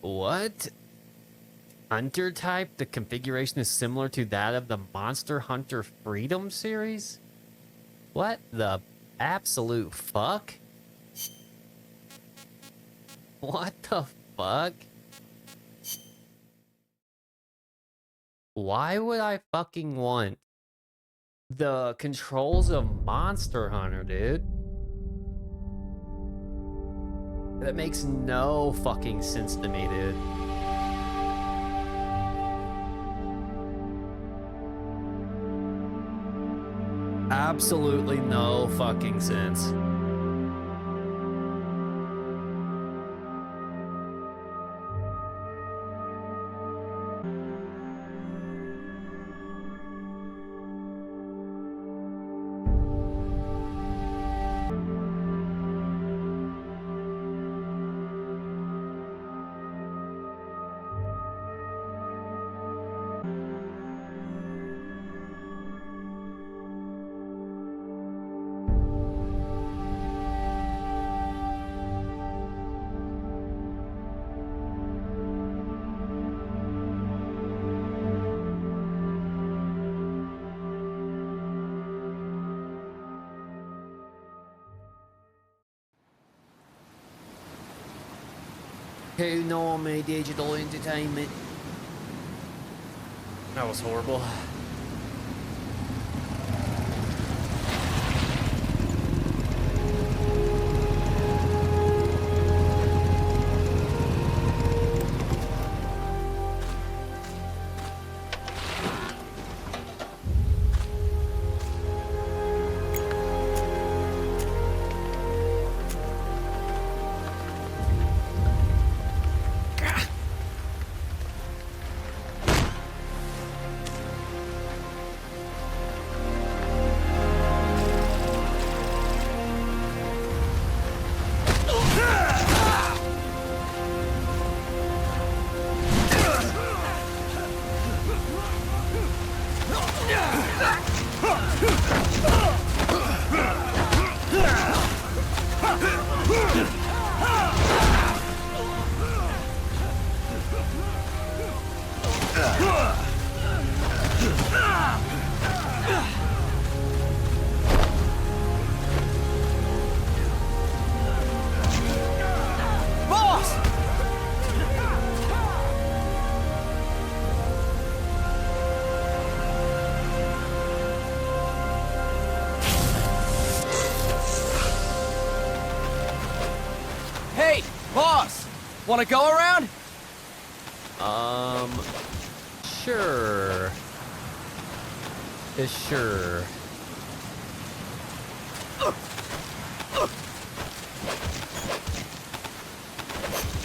What? Hunter type? The configuration is similar to that of the Monster Hunter Freedom series? What the absolute fuck? What the fuck? Why would I fucking want the controls of Monster Hunter, dude? That makes no fucking sense to me, dude. Absolutely no fucking sense. Who know me digital entertainment? That was horrible. Want to go around? Sure. Sure.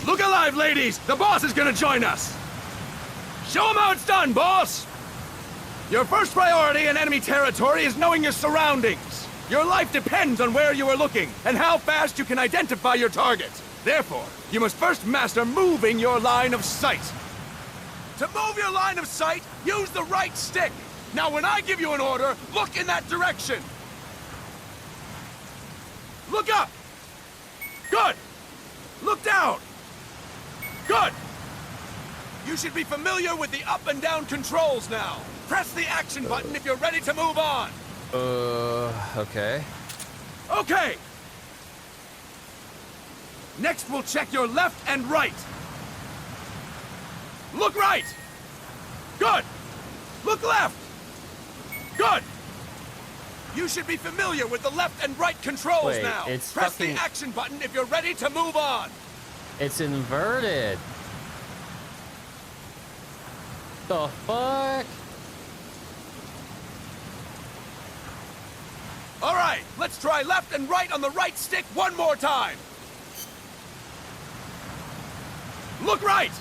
Look alive, ladies! The boss is gonna join us! Show him how it's done, boss! Your first priority in enemy territory is knowing your surroundings. Your life depends on where you are looking and how fast you can identify your target. Therefore, you must first master moving your line of sight. To move your line of sight, use the right stick. Now when I give you an order, look in that direction. Look up. Good. Look down. Good. You should be familiar with the up and down controls now. Press the action button if you're ready to move on. Okay. Okay. Next, we'll check your left and right. Look right. Good. Look left. Good. You should be familiar with the left and right controls Wait, now. it's Press fucking... the action button if you're ready to move on. It's inverted. The fuck? All right, let's try left and right on the right stick one more time. Look right.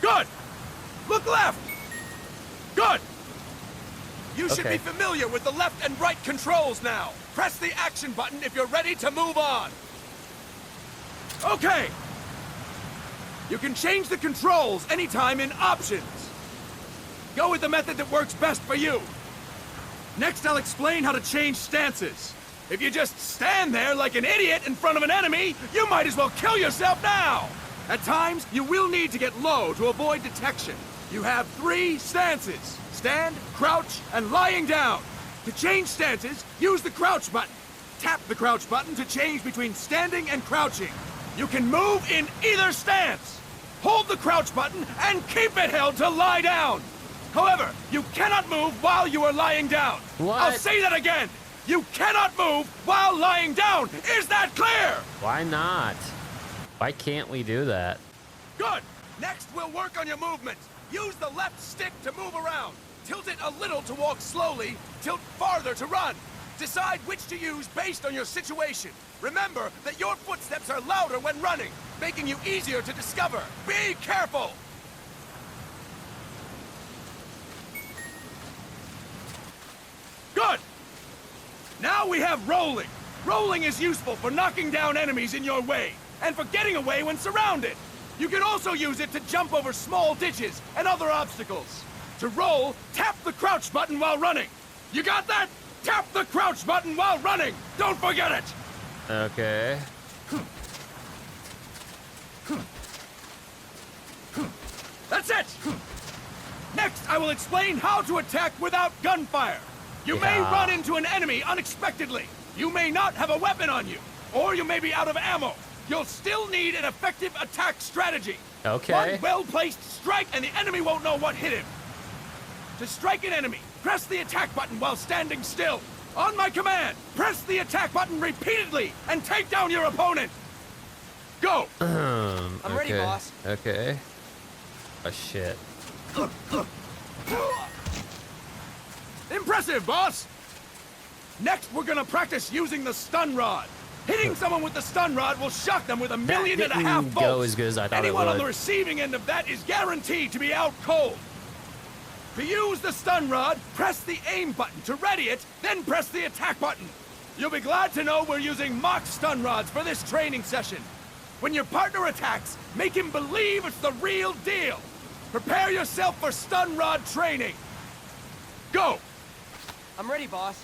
Good. Look left. Good. You should be familiar with the left and right controls now. Press the action button if you're ready to move on. Okay. You can change the controls anytime in Options. Go with the method that works best for you. Next, I'll explain how to change stances. If you just stand there like an idiot in front of an enemy, you might as well kill yourself now! At times, you will need to get low to avoid detection. You have 3 stances: stand, crouch, and lying down. To change stances, use the crouch button. Tap the crouch button to change between standing and crouching. You can move in either stance. Hold the crouch button and keep it held to lie down. However, you cannot move while you are lying down. What? I'll say that again. You cannot move while lying down. Is that clear? Why not? Why can't we do that? Good. Next, we'll work on your movement. Use the left stick to move around. Tilt it a little to walk slowly. Tilt farther to run. Decide which to use based on your situation. Remember that your footsteps are louder when running, making you easier to discover. Be careful! Good! Now we have rolling. Rolling is useful for knocking down enemies in your way, and for getting away when surrounded. You can also use it to jump over small ditches and other obstacles. To roll, tap the crouch button while running. You got that? Tap the crouch button while running! Don't forget it! Okay. That's it! Next, I will explain how to attack without gunfire. You may Yeah. run into an enemy unexpectedly. You may not have a weapon on you, or you may be out of ammo. You'll still need an effective attack strategy. Okay. One well-placed strike and the enemy won't know what hit him. To strike an enemy, press the attack button while standing still. On my command, press the attack button repeatedly and take down your opponent. Go! I'm ready, okay. boss. Okay. Oh, shit. Impressive, boss! Next, we're gonna practice using the stun rod. Hitting someone with the stun rod will shock them with a million and a half didn't volts. go as good as I thought it Anyone on would. the receiving end of that is guaranteed to be out cold. To use the stun rod, press the aim button to ready it, then press the attack button. You'll be glad to know we're using mock stun rods for this training session. When your partner attacks, make him believe it's the real deal. Prepare yourself for stun rod training. Go! I'm ready, boss.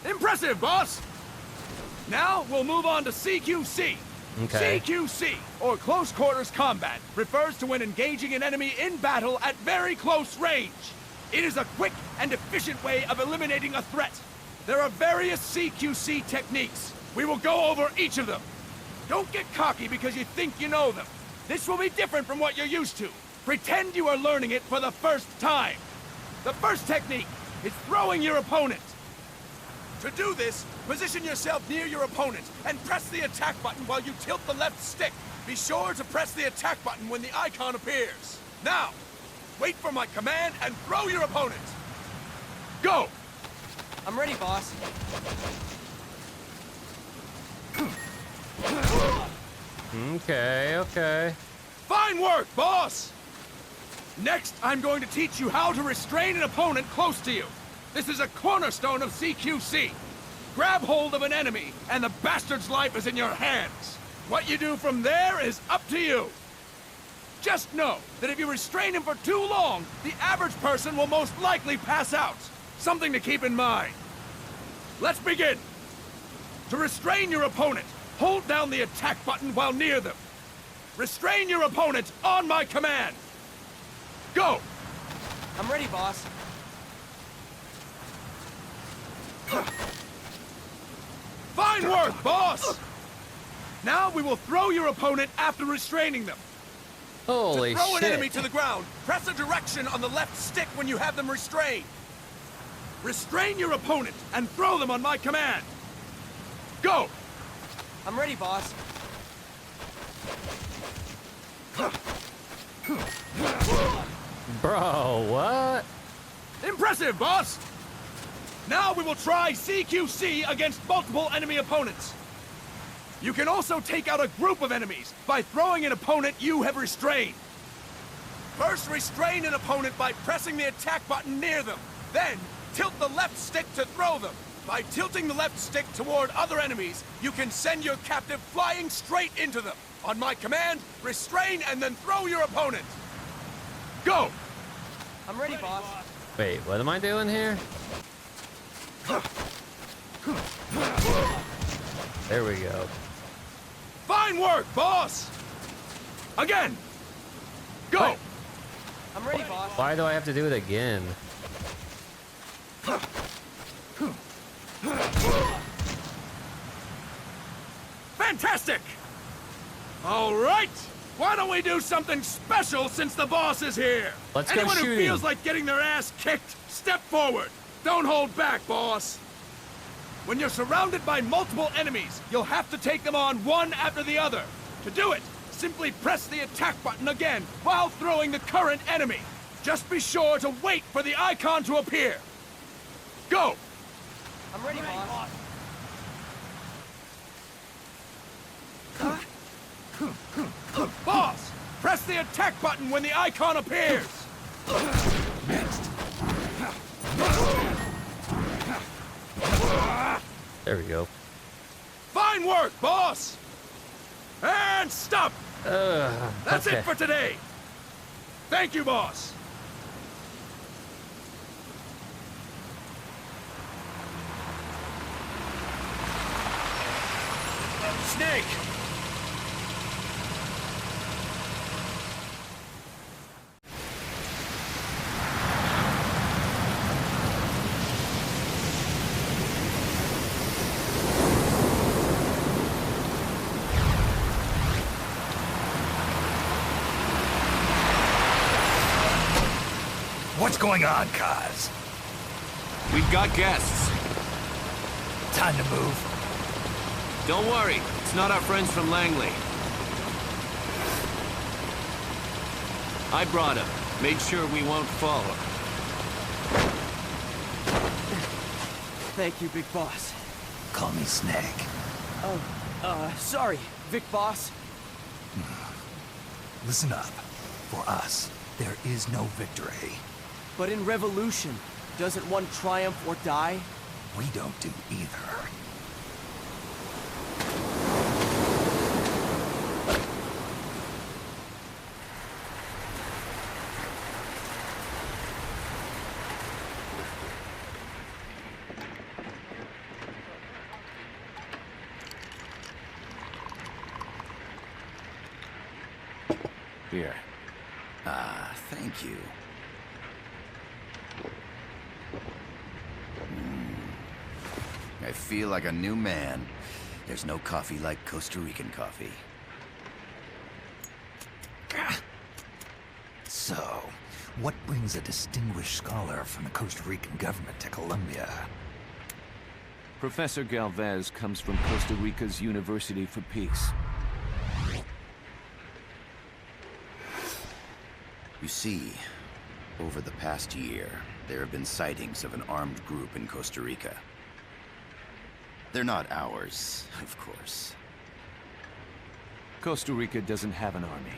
Impressive, boss! Now, we'll move on to CQC. Okay. CQC, or Close Quarters Combat, refers to when engaging an enemy in battle at very close range. It is a quick and efficient way of eliminating a threat. There are various CQC techniques. We will go over each of them. Don't get cocky because you think you know them. This will be different from what you're used to. Pretend you are learning it for the first time. The first technique is throwing your opponent. To do this, position yourself near your opponent and press the attack button while you tilt the left stick. Be sure to press the attack button when the icon appears. Now, wait for my command and throw your opponent. Go! I'm ready, boss. Okay, okay. Fine work, boss! Next, I'm going to teach you how to restrain an opponent close to you. This is a cornerstone of CQC. Grab hold of an enemy, and the bastard's life is in your hands. What you do from there is up to you. Just know that if you restrain him for too long, the average person will most likely pass out. Something to keep in mind. Let's begin. To restrain your opponent, hold down the attack button while near them. Restrain your opponent on my command. Go! I'm ready, boss. Fine work, boss! Now we will throw your opponent after restraining them. Holy To throw shit. an enemy to the ground, press a direction on the left stick when you have them restrained. Restrain your opponent and throw them on my command. Go! I'm ready, boss. Bro, what? Impressive, boss! Now we will try CQC against multiple enemy opponents. You can also take out a group of enemies by throwing an opponent you have restrained. First, restrain an opponent by pressing the attack button near them. Then, tilt the left stick to throw them. By tilting the left stick toward other enemies, you can send your captive flying straight into them. On my command, restrain and then throw your opponent. Go! I'm ready, boss. Wait, what am I doing here? There we go. Fine work, boss! Again! Go! What? I'm ready, boss. Why do I have to do it again? Fantastic! All right! Why don't we do something special since the boss is here? Let's go Anyone who shoot feels him. like getting their ass kicked, step forward. Don't hold back, boss. When you're surrounded by multiple enemies, you'll have to take them on one after the other. To do it, simply press the attack button again while throwing the current enemy. Just be sure to wait for the icon to appear. Go! I'm ready, boss. Boss, press the attack button when the icon appears. There we go. Fine work, boss! And stop! That's okay. it for today! Thank you, boss! Snake! What's going on, Kaz? We've got guests. Time to move. Don't worry, it's not our friends from Langley. I brought him. Made sure we won't follow. Thank you, big boss. Call me Snake. Sorry, Vic boss. Listen up. For us, there is no victory. But in revolution, doesn't one triumph or die? We don't do either. Here. Thank you. I feel like a new man. There's no coffee like Costa Rican coffee. So, what brings a distinguished scholar from the Costa Rican government to Colombia? Professor Galvez comes from Costa Rica's University for Peace. You see, over the past year, there have been sightings of an armed group in Costa Rica. They're not ours, of course. Costa Rica doesn't have an army.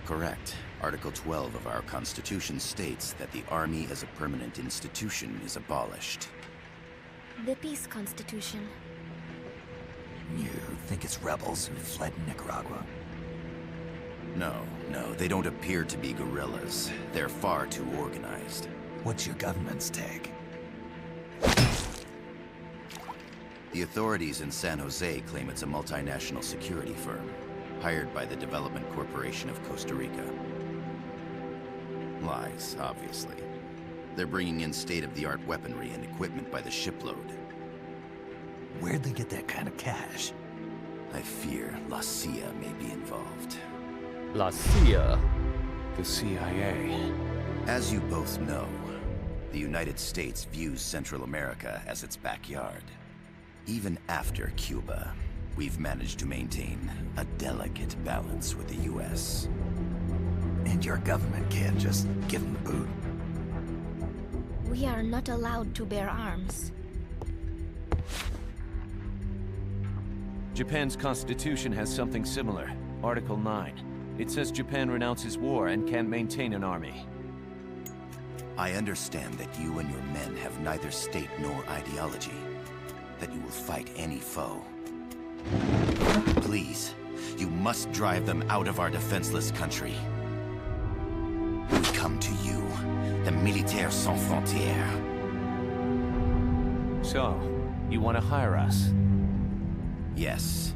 Correct. Article 12 of our Constitution states that the Army as a permanent institution is abolished. The Peace Constitution. You think it's rebels who fled Nicaragua? No, they don't appear to be guerrillas. They're far too organized. What's your government's take? The authorities in San Jose claim it's a multinational security firm, hired by the Development Corporation of Costa Rica. Lies, obviously. They're bringing in state-of-the-art weaponry and equipment by the shipload. Where'd they get that kind of cash? I fear La CIA may be involved. La CIA. The CIA. As you both know, the United States views Central America as its backyard. Even after Cuba, we've managed to maintain a delicate balance with the US. And your government can't just give them the boot? We are not allowed to bear arms. Japan's constitution has something similar. Article 9. It says Japan renounces war and can't maintain an army. I understand that you and your men have neither state nor ideology. That you will fight any foe. Please, you must drive them out of our defenseless country. We come to you, the Militaires Sans Frontières. So, you want to hire us? Yes,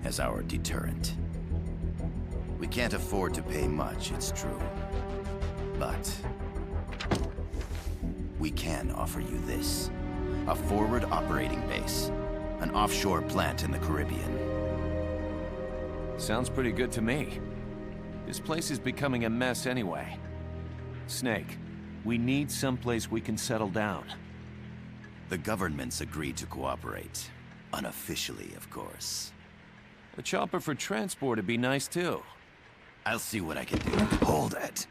as our deterrent. We can't afford to pay much, it's true. But we can offer you this. A forward operating base. An offshore plant in the Caribbean. Sounds pretty good to me. This place is becoming a mess anyway. Snake, we need someplace we can settle down. The government's agreed to cooperate. Unofficially, of course. A chopper for transport would be nice too. I'll see what I can do. Hold it.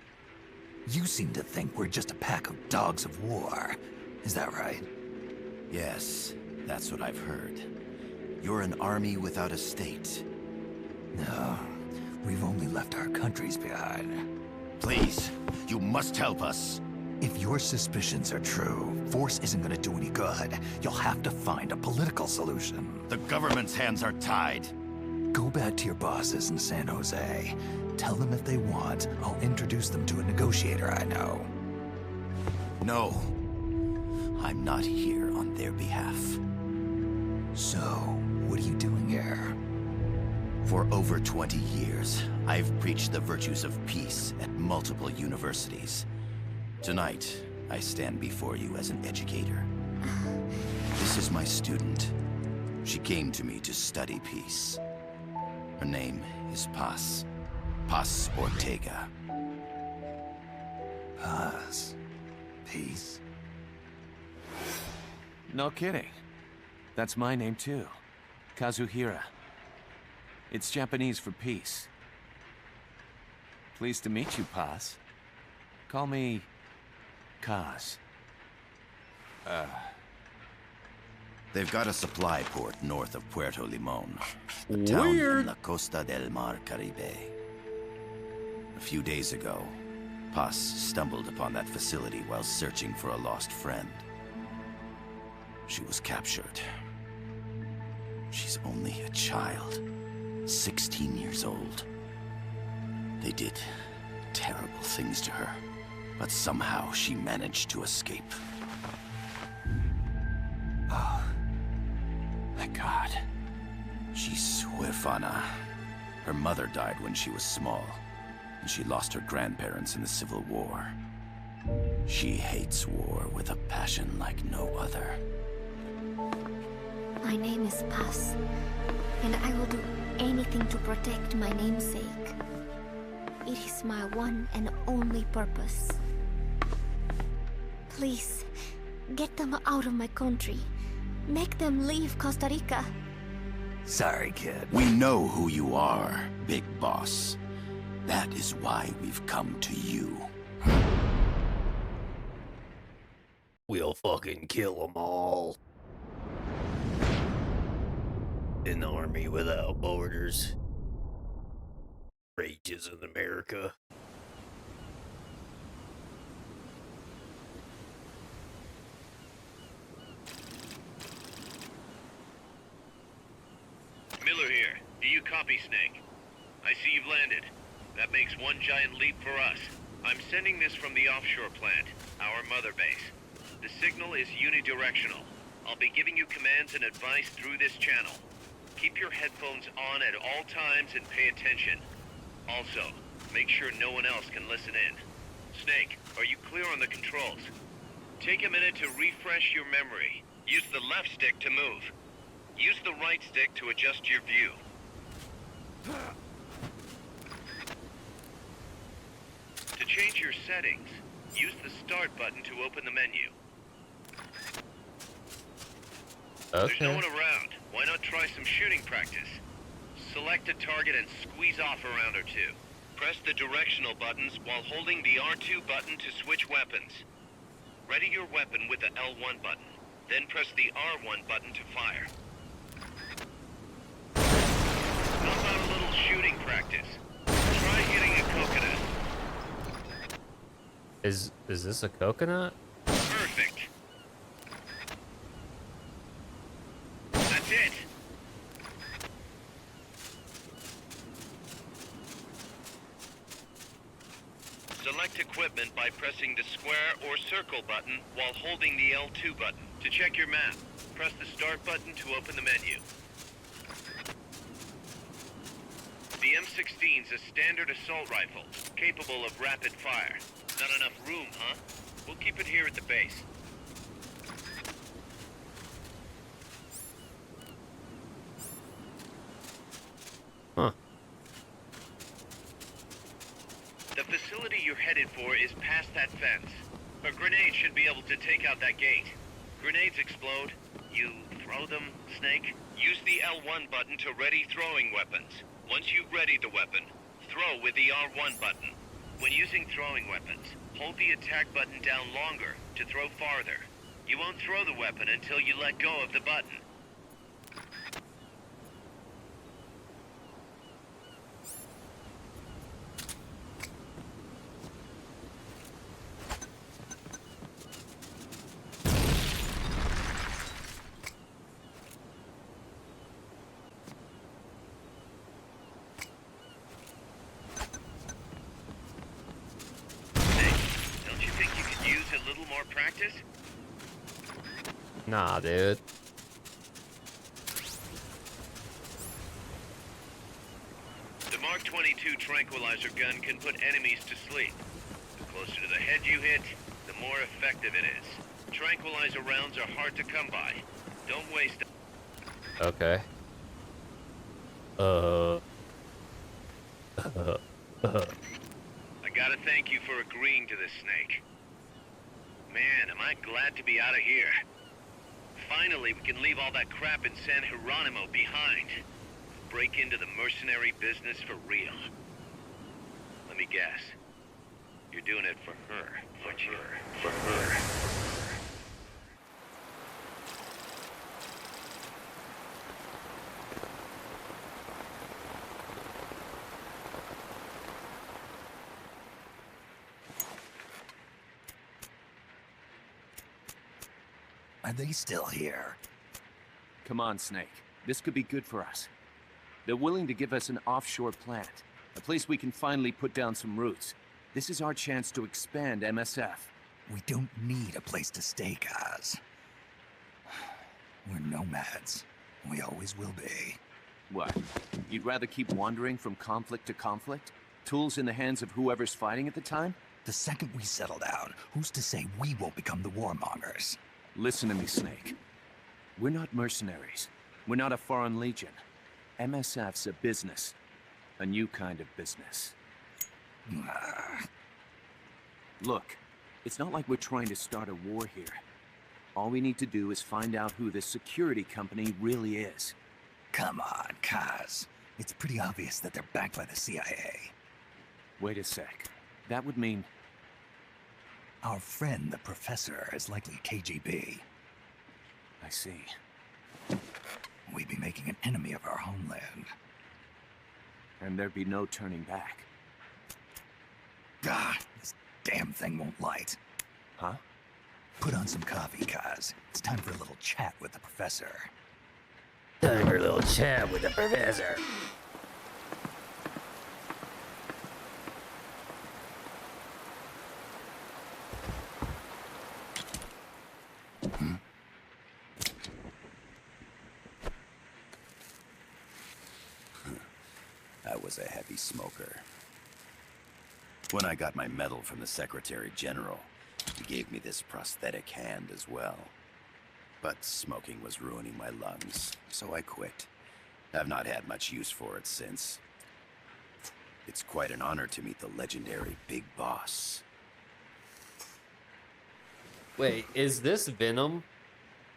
You seem to think we're just a pack of dogs of war. Is that right? Yes, that's what I've heard. You're an army without a state. No, we've only left our countries behind. Please, you must help us. If your suspicions are true, force isn't gonna do any good. You'll have to find a political solution. The government's hands are tied. Go back to your bosses in San Jose. Tell them if they want, I'll introduce them to a negotiator I know. No. I'm not here on their behalf. So, what are you doing here? For over 20 years, I've preached the virtues of peace at multiple universities. Tonight, I stand before you as an educator. This is my student. She came to me to study peace. Her name is Paz. Paz Ortega. Paz. Peace. No kidding. That's my name too. Kazuhira. It's Japanese for peace. Pleased to meet you, Paz. Call me Kaz. They've got a supply port north of Puerto Limon. A town in la Costa del Mar Caribe. A few days ago, Paz stumbled upon that facility while searching for a lost friend. She was captured. She's only a child, 16 years old. They did terrible things to her, but somehow she managed to escape. Thank God. She's huérfana. Her mother died when she was small, and she lost her grandparents in the Civil War. She hates war with a passion like no other. My name is Paz, and I will do anything to protect my namesake. It is my one and only purpose. Please, get them out of my country. Make them leave Costa Rica. Sorry, kid. We know who you are, Big Boss. That is why we've come to you. We'll fucking kill them all. An army without borders. Rages in America. Miller here. Do you copy, Snake? I see you've landed. That makes one giant leap for us. I'm sending this from the offshore plant, our mother base. The signal is unidirectional. I'll be giving you commands and advice through this channel. Keep your headphones on at all times and pay attention. Also, make sure no one else can listen in. Snake, are you clear on the controls? Take a minute to refresh your memory. Use the left stick to move. Use the right stick to adjust your view. To change your settings, use the start button to open the menu. There's no one around. Why not try some shooting practice? Select a target and squeeze off a round or two. Press the directional buttons while holding the R2 button to switch weapons. Ready your weapon with the L1 button. Then press the R1 button to fire. How about a little shooting practice? Try hitting a coconut. Is this a coconut? Perfect. That's it. Select equipment by pressing the square or circle button while holding the L2 button. To check your map, press the start button to open the menu. The M16's a standard assault rifle, capable of rapid fire. Not enough room, huh? We'll keep it here at the base. Huh. The facility you're headed for is past that fence. A grenade should be able to take out that gate. Grenades explode. You throw them, Snake? Use the L1 button to ready throwing weapons. Once you've readied the weapon, throw with the R1 button. When using throwing weapons, hold the attack button down longer to throw farther. You won't throw the weapon until you let go of the button. A little more practice? Nah, dude. The Mark 22 tranquilizer gun can put enemies to sleep. The closer to the head you hit, the more effective it is. Tranquilizer rounds are hard to come by. Don't waste them. Okay. I gotta thank you for agreeing to this, Snake. Man, am I glad to be out of here. Finally, we can leave all that crap in San Geronimo behind. Break into the mercenary business for real. Let me guess. You're doing it for her, aren't you? For her. Are they still here? Come on, Snake. This could be good for us. They're willing to give us an offshore plant, a place we can finally put down some roots. This is our chance to expand MSF. We don't need a place to stay, guys. We're nomads. We always will be. What? You'd rather keep wandering from conflict to conflict? Tools in the hands of whoever's fighting at the time? The second we settle down, who's to say we won't become the warmongers? Listen to me, Snake. We're not mercenaries. We're not a foreign legion. MSF's a business. A new kind of business. Look, it's not like we're trying to start a war here. All we need to do is find out who this security company really is. Come on, Kaz. It's pretty obvious that they're backed by the CIA. Wait a sec. That would mean... Our friend, the Professor, is likely KGB. I see. We'd be making an enemy of our homeland. And there'd be no turning back. Ah, this damn thing won't light. Huh? Put on some coffee, Kaz. It's time for a little chat with the Professor. Time for a little chat with the Professor. I was a heavy smoker. When I got my medal from the Secretary General, he gave me this prosthetic hand as well. But smoking was ruining my lungs, so I quit. I've not had much use for it since. It's quite an honor to meet the legendary Big Boss. Wait, is this Venom?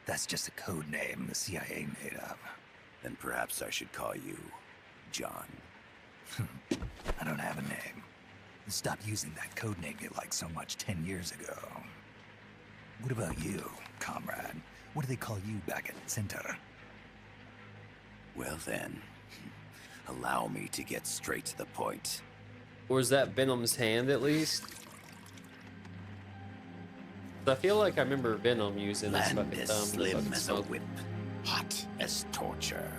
That's just a code name the CIA made up. Then perhaps I should call you John. I don't have a name. Stop using that code name you liked so much 10 years ago. What about you, comrade? What do they call you back at Center? Well then, allow me to get straight to the point. Or is that Venom's hand at least? I feel like I remember Venom using this Land fucking as thumb to slim fucking as a smoke. whip, hot as torture.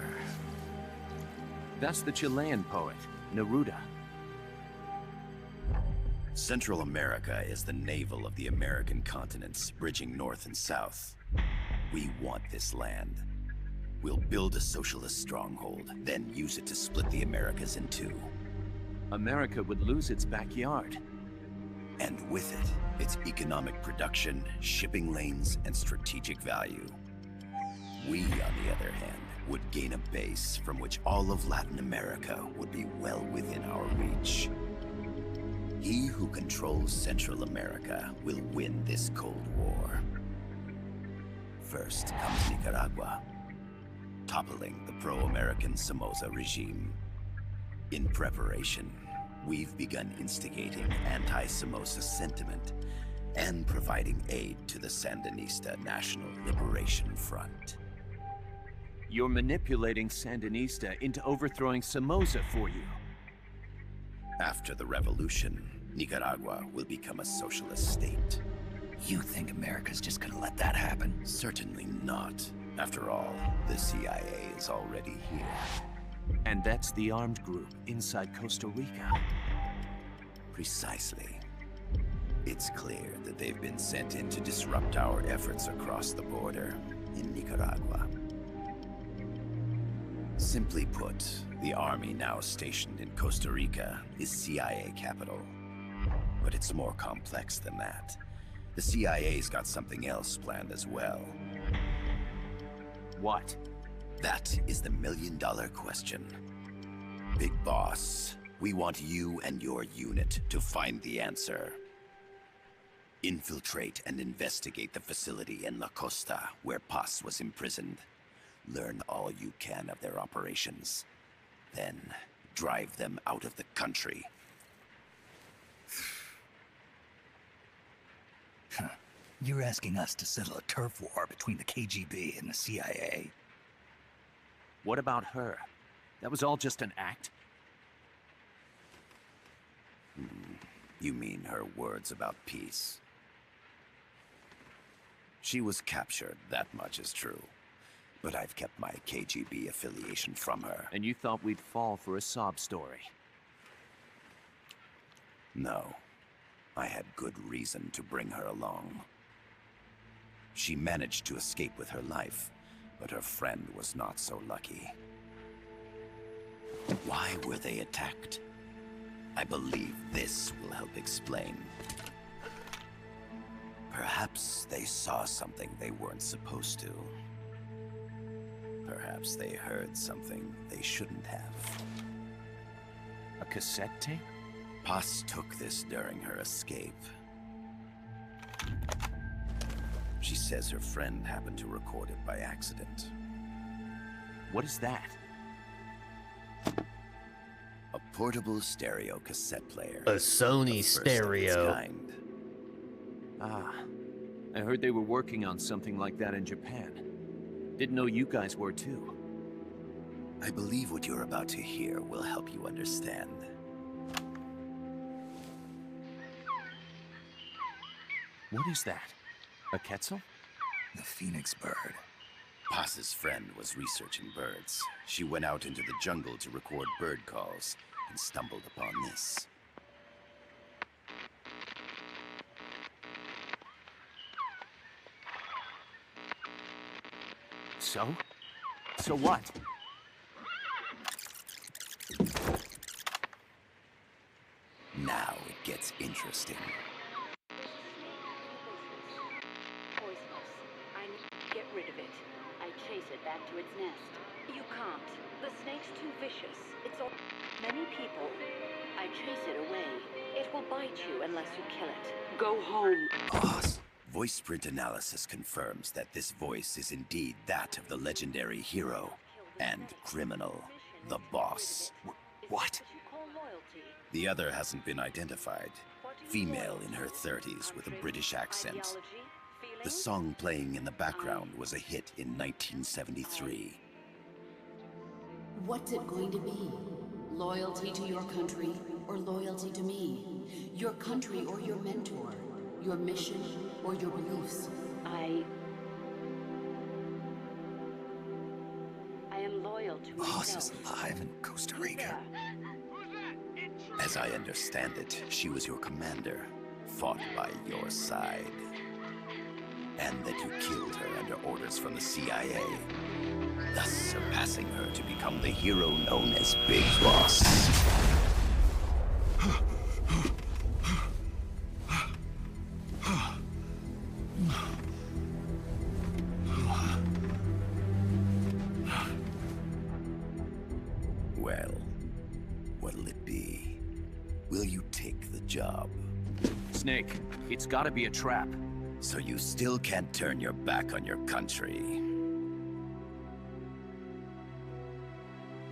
That's the Chilean poet, Neruda. Central America is the navel of the American continents, bridging north and south. We want this land. We'll build a socialist stronghold, then use it to split the Americas in two. America would lose its backyard. And with it, its economic production, shipping lanes, and strategic value. We, on the other hand, would gain a base from which all of Latin America would be well within our reach. He who controls Central America will win this Cold War. First comes Nicaragua, toppling the pro-American Somoza regime. In preparation, we've begun instigating anti-Somoza sentiment and providing aid to the Sandinista National Liberation Front. You're manipulating Sandinista into overthrowing Somoza for you. After the revolution, Nicaragua will become a socialist state. You think America's just gonna let that happen? Certainly not. After all, the CIA is already here. And that's the armed group inside Costa Rica. Precisely. It's clear that they've been sent in to disrupt our efforts across the border in Nicaragua. Simply put, the army now stationed in Costa Rica is CIA capital. But it's more complex than that. The CIA's got something else planned as well. What? That is the million-dollar question. Big Boss, we want you and your unit to find the answer. Infiltrate and investigate the facility in La Costa where Paz was imprisoned. Learn all you can of their operations. Then, drive them out of the country. You're asking us to settle a turf war between the KGB and the CIA? What about her? That was all just an act? You mean her words about peace? She was captured, that much is true. But I've kept my KGB affiliation from her. And you thought we'd fall for a sob story? No. I had good reason to bring her along. She managed to escape with her life, but her friend was not so lucky. Why were they attacked? I believe this will help explain. Perhaps they saw something they weren't supposed to. Perhaps they heard something they shouldn't have. A cassette tape? Paz took this during her escape. She says her friend happened to record it by accident. What is that? A portable stereo cassette player. A Sony The first of its stereo. kind. Ah, I heard they were working on something like that in Japan. Didn't know you guys were too. I believe what you're about to hear will help you understand. What is that? A Quetzal? The Phoenix bird. Paz's friend was researching birds. She went out into the jungle to record bird calls and stumbled upon this. So? So what? Now it gets interesting. Poisonous. I need to get rid of it. I chase it back to its nest. You can't. The snake's too vicious. It's all many people. I chase it away. It will bite you unless you kill it. Go home. Boss. Voice print analysis confirms that this voice is indeed that of the legendary hero and criminal, the Boss. What? The other hasn't been identified. Female in her 30s with a British accent. The song playing in the background was a hit in 1973. What's it going to be? Loyalty to your country or loyalty to me? Your country or your mentor? Your mission or your beliefs? I am loyal to Boss is myself. alive in Costa Rica. As I understand it, she was your commander, fought by your side. and that you killed her under orders from the CIA, thus surpassing her to become the hero known as Big Boss. Well, what'll it be? Will you take the job? Snake, it's gotta be a trap. So you still can't turn your back on your country?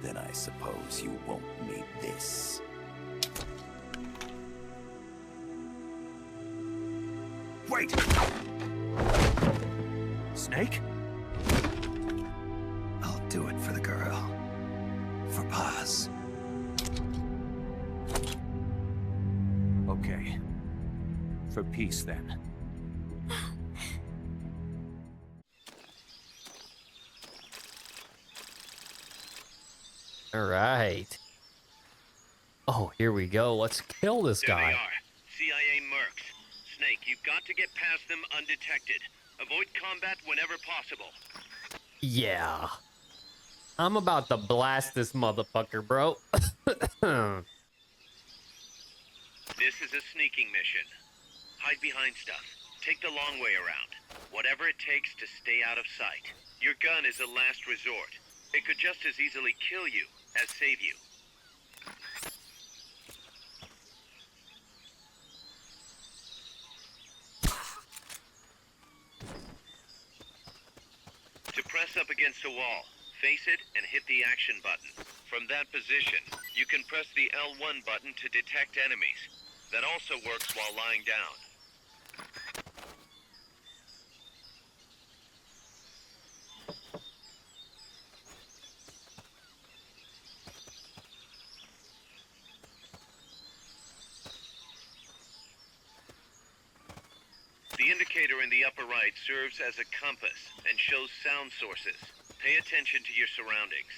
Then I suppose you won't need this. Wait! Snake? I'll do it for the girl. For Paz. Okay. For peace, then. All right. Oh, here we go. Let's kill this There guy. they are. CIA mercs. Snake, you've got to get past them undetected. Avoid combat whenever possible. Yeah. I'm about to blast this motherfucker, bro. This is a sneaking mission. Hide behind stuff. Take the long way around. Whatever it takes to stay out of sight. Your gun is a last resort. It could just as easily kill you as save you. To press up against a wall, face it and hit the action button. From that position, you can press the L1 button to detect enemies. That also works while lying down. The indicator in the upper right serves as a compass and shows sound sources. Pay attention to your surroundings.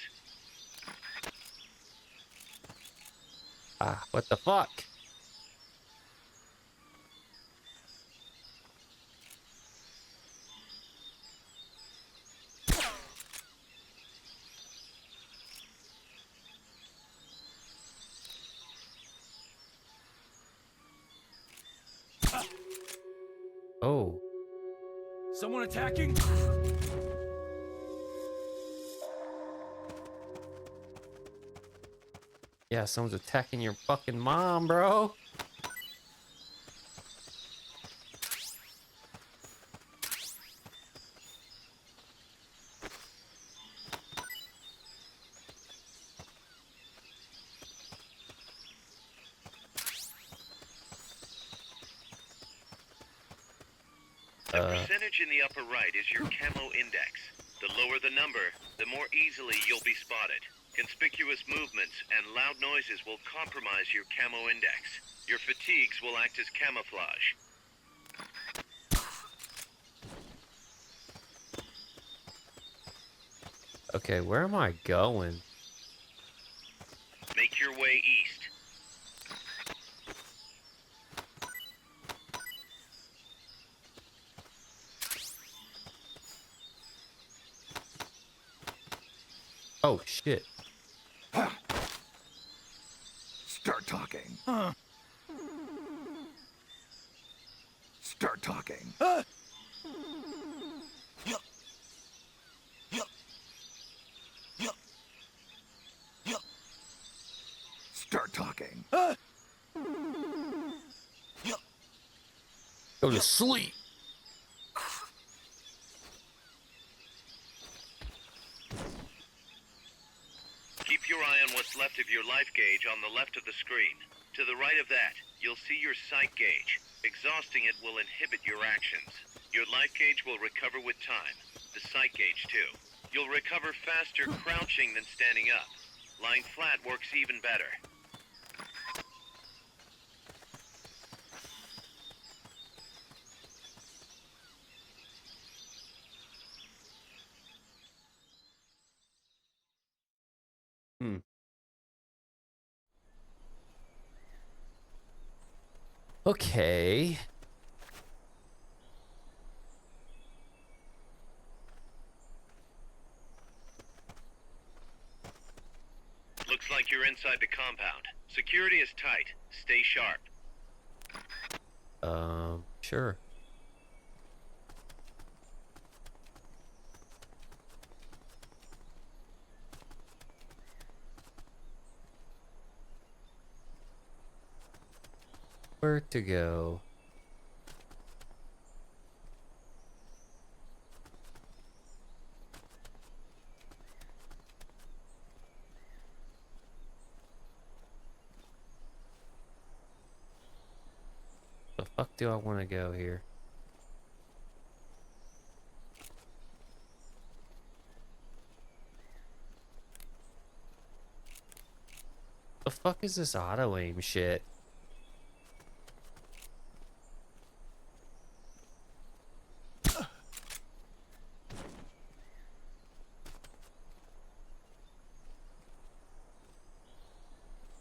Ah, what the fuck? Oh. Someone attacking? Yeah, someone's attacking your fucking mom, bro. The percentage in the upper right is your camo index. The lower the number, the more easily you'll be spotted. Conspicuous movements and loud noises will compromise your camo index. Your fatigues will act as camouflage. Okay, where am I going? Make your way east. Oh, shit. Start talking. Start talking. Start talking. Go to sleep. Keep your eye on what's left of your life gauge on the left of the screen. To the right of that, you'll see your sight gauge. Exhausting it will inhibit your actions. Your life gauge will recover with time. The sight gauge, too. You'll recover faster crouching than standing up. Lying flat works even better. Hmm. Okay. Security is tight. Stay sharp. Sure. Where to go? The fuck do I want to go here? The fuck is this auto aim shit?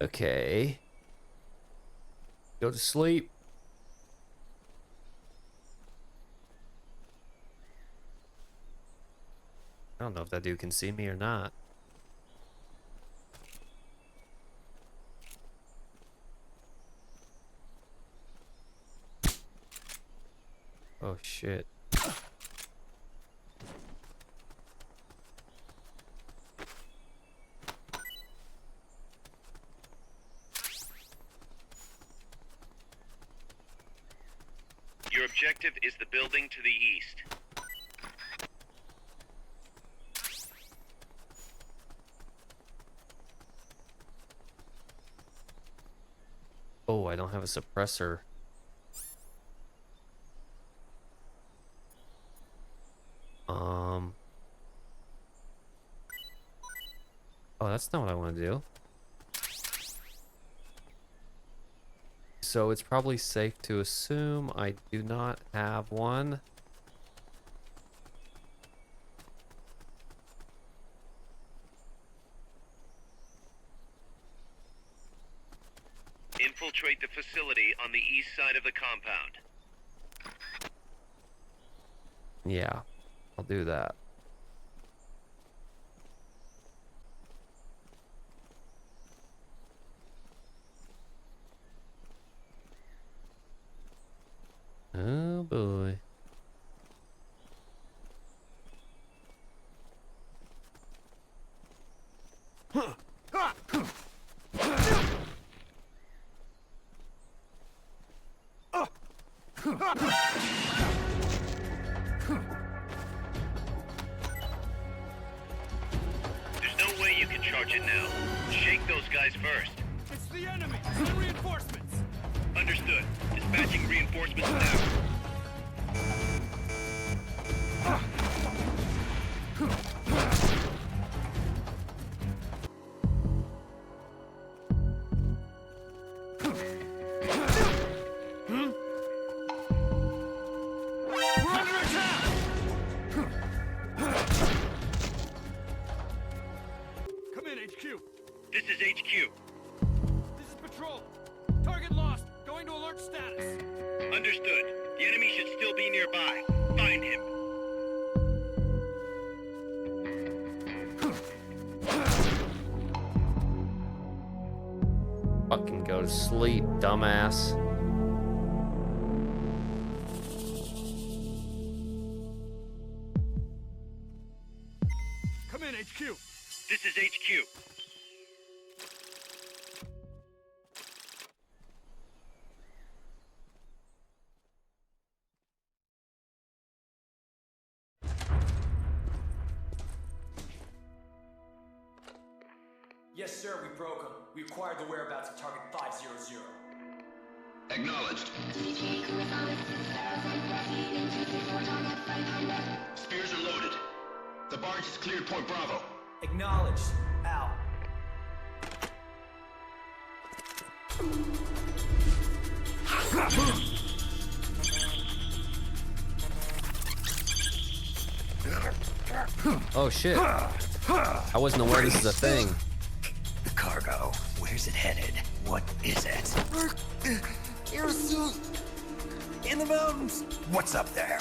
Okay. Go to sleep. I don't know if that dude can see me or not. Oh shit. Your objective is the building to the east. Oh, I don't have a suppressor. Oh, that's not what I want to do. So it's probably safe to assume I do not have one. Infiltrate the facility on the east side of the compound. Yeah, I'll do that. Oh boy. There's no way you can charge it now. Shake those guys first. It's the enemy! Send reinforcements! Understood. Dispatching reinforcements now. We're under attack! Come in, HQ. This is HQ. This is patrol. Target lost. Going to alert status. Understood. The enemy should still be nearby. Find him. Fucking go to sleep, dumbass. Come in, HQ. This is HQ. Yes, sir, we broke them. We acquired the whereabouts of target 500. Acknowledged. Spears are loaded. The barge has cleared Point Bravo. Acknowledged. Out. Oh shit. I wasn't aware this is a thing. The cargo. Where's it headed? What is it? Airsuit! In the mountains! What's up there?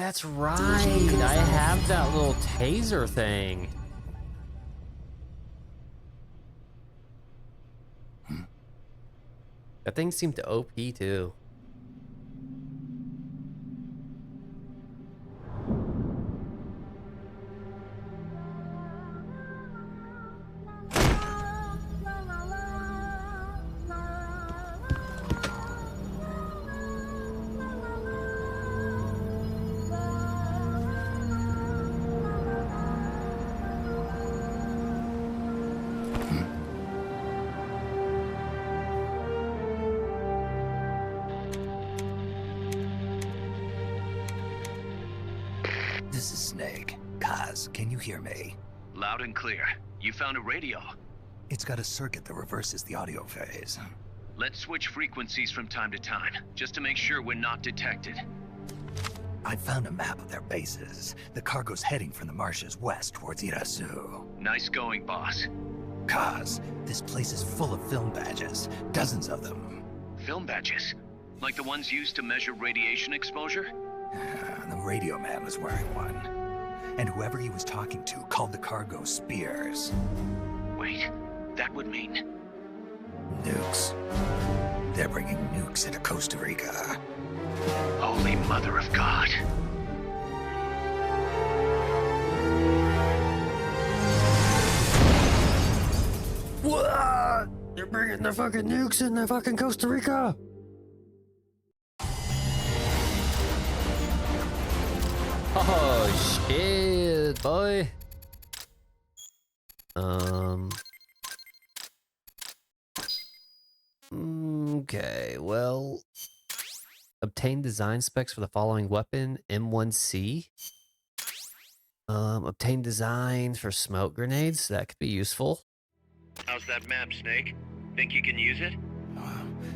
that's right. I have that little taser thing. That thing seemed to OP too. This is Snake. Kaz, can you hear me? Loud and clear. You found a radio. It's got a circuit that reverses the audio phase. Let's switch frequencies from time to time, just to make sure we're not detected. I found a map of their bases. The cargo's heading from the marshes west towards Irasu. Nice going, boss. Kaz, this place is full of film badges. Dozens of them. Film badges? Like the ones used to measure radiation exposure? The radio man was wearing one. And whoever he was talking to called the cargo spears. Wait, that would mean... Nukes. They're bringing nukes into Costa Rica. Holy Mother of God. What? They're bringing the fucking nukes in the fucking Costa Rica. Oh shit, boy. Okay, well, obtain design specs for the following weapon: M1C. Obtain designs for smoke grenades. That could be useful. How's that map, Snake? Think you can use it?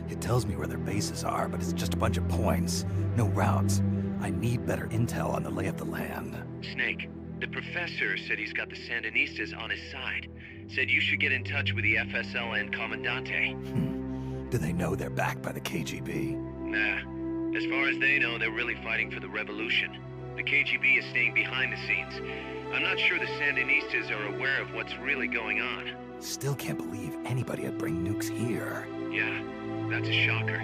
It tells me where their bases are, but it's just a bunch of points. No routes. I need better intel on the lay of the land. Snake, the professor said he's got the Sandinistas on his side. Said you should get in touch with the FSL and Commandante. Do they know they're backed by the KGB? Nah. As far as they know, they're really fighting for the revolution. The KGB is staying behind the scenes. I'm not sure the Sandinistas are aware of what's really going on. Still can't believe anybody would bring nukes here. Yeah, that's a shocker.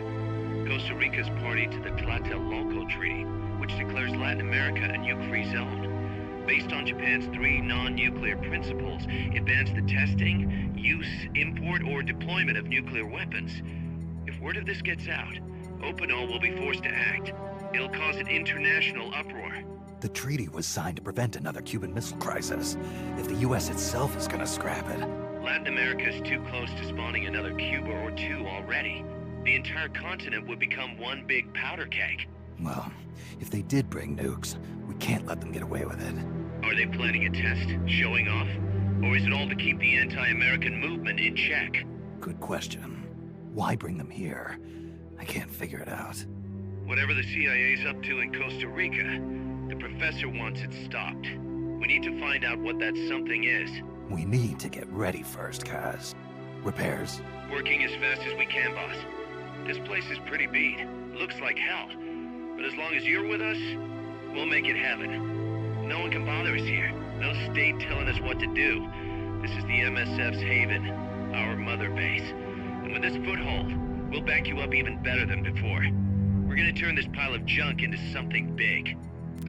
Costa Rica's party to the Tlatelolco Treaty, which declares Latin America a nuke-free zone. Based on Japan's 3 non-nuclear principles, it bans the testing, use, import, or deployment of nuclear weapons. If word of this gets out, Opinol will be forced to act. It'll cause an international uproar. The treaty was signed to prevent another Cuban Missile Crisis. If the U.S. itself is gonna scrap it... Latin America's too close to spawning another Cuba or two already. The entire continent would become one big powder keg. Well, if they did bring nukes, we can't let them get away with it. Are they planning a test, showing off? Or is it all to keep the anti-American movement in check? Good question. Why bring them here? I can't figure it out. Whatever the CIA's up to in Costa Rica, the professor wants it stopped. We need to find out what that something is. We need to get ready first, Kaz. Repairs? Working as fast as we can, boss. This place is pretty beat. Looks like hell. But as long as you're with us, we'll make it heaven. No one can bother us here. No state telling us what to do. This is the MSF's haven, our mother base. And with this foothold, we'll back you up even better than before. We're gonna turn this pile of junk into something big.